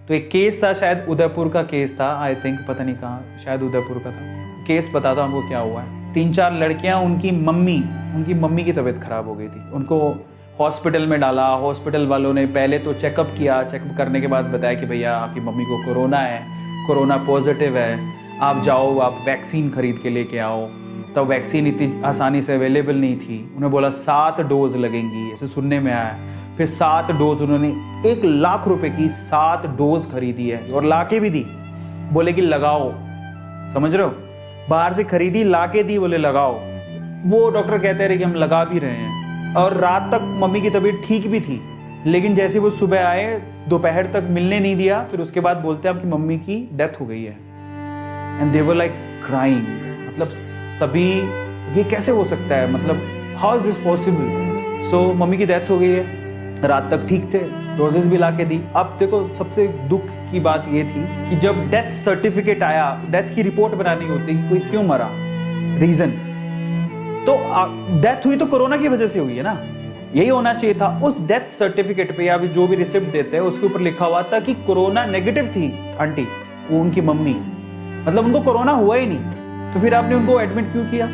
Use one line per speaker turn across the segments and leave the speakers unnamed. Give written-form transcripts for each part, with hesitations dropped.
तो एक केस था, शायद उदयपुर का केस था, आई थिंक, पता नहीं कहाँ, शायद उदयपुर का था। केस बताता हूँ आपको क्या हुआ है। 3-4 लड़कियां, उनकी मम्मी की तबीयत खराब हो गई थी, उनको हॉस्पिटल में डाला। हॉस्पिटल वालों ने पहले तो चेकअप किया, चेकअप करने के बाद बताया कि भैया आपकी मम्मी को कोरोना है, कोरोना पॉजिटिव है, आप जाओ, आप वैक्सीन खरीद के लेके आओ। तब वैक्सीन इतनी आसानी से अवेलेबल नहीं थी। उन्हें बोला 7 डोज लगेंगी, ऐसे सुनने में आया। फिर 7 डोज, उन्होंने 1 लाख रुपए की 7 डोज खरीदी है और लाके भी दी, बोले कि लगाओ। समझ रहे हो, बाहर से खरीदी, लाके दी, बोले लगाओ। वो डॉक्टर कहते रहे कि हम लगा भी रहे हैं। और रात तक मम्मी की तबीयत ठीक भी थी, लेकिन जैसे वो सुबह आए, दोपहर तक मिलने नहीं दिया। फिर उसके बाद बोलते हैं आपकी मम्मी की डेथ हो गई है। And they were like crying. मतलब सभी, ये कैसे हो सकता है, मतलब how is this possible. So mummy की डेथ हो गई है, रात तक ठीक थे, डोजेस भी ला के दी। अब देखो, सबसे दुख की बात ये थी कि जब डेथ सर्टिफिकेट आया, डेथ की रिपोर्ट बनानी होती कि कोई क्यों मरा, रीजन, तो डेथ हुई तो कोरोना की वजह से हुई है ना, यही होना चाहिए था। उस डेथ सर्टिफिकेट पे या जो भी रिसिप्ट देते हैं उसके ऊपर लिखा हुआ था कि कोरोना नेगेटिव थी आंटी, वो उनकी मम्मी, मतलब उनको कोरोना हुआ ही नहीं। तो फिर आपने उनको एडमिट क्यों किया,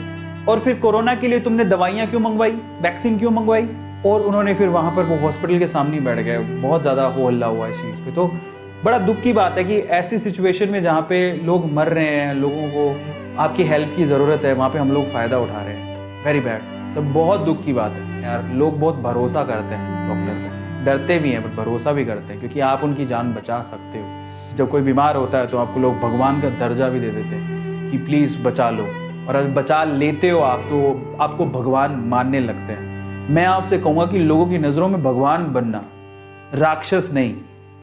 और फिर कोरोना के लिए तुमने दवाइयां क्यों मंगवाई, वैक्सीन क्यों मंगवाई। और उन्होंने फिर वहां पर वो हॉस्पिटल के सामने बैठ गए। बहुत ज्यादा हो हल्ला हुआ इस चीज पे। तो बड़ा दुख की बात है कि ऐसी सिचुएशन में जहाँ पे लोग मर रहे हैं, लोगों को आपकी हेल्प की जरूरत है, वहां पे हम लोग फायदा उठा रहे हैं। Very bad. तो बहुत दुख की बात है यार। लोग बहुत भरोसा करते हैं डॉक्टर पे, डरते भी हैं बट भरोसा भी करते हैं, क्योंकि आप उनकी जान बचा सकते हो। जब कोई बीमार होता है तो आपको लोग भगवान का दर्जा भी दे देते हैं कि प्लीज बचा लो, और अगर बचा लेते हो आप तो आपको भगवान मानने लगते हैं। मैं आपसे कहूंगा कि लोगों की नजरों में भगवान बनना, राक्षस नहीं।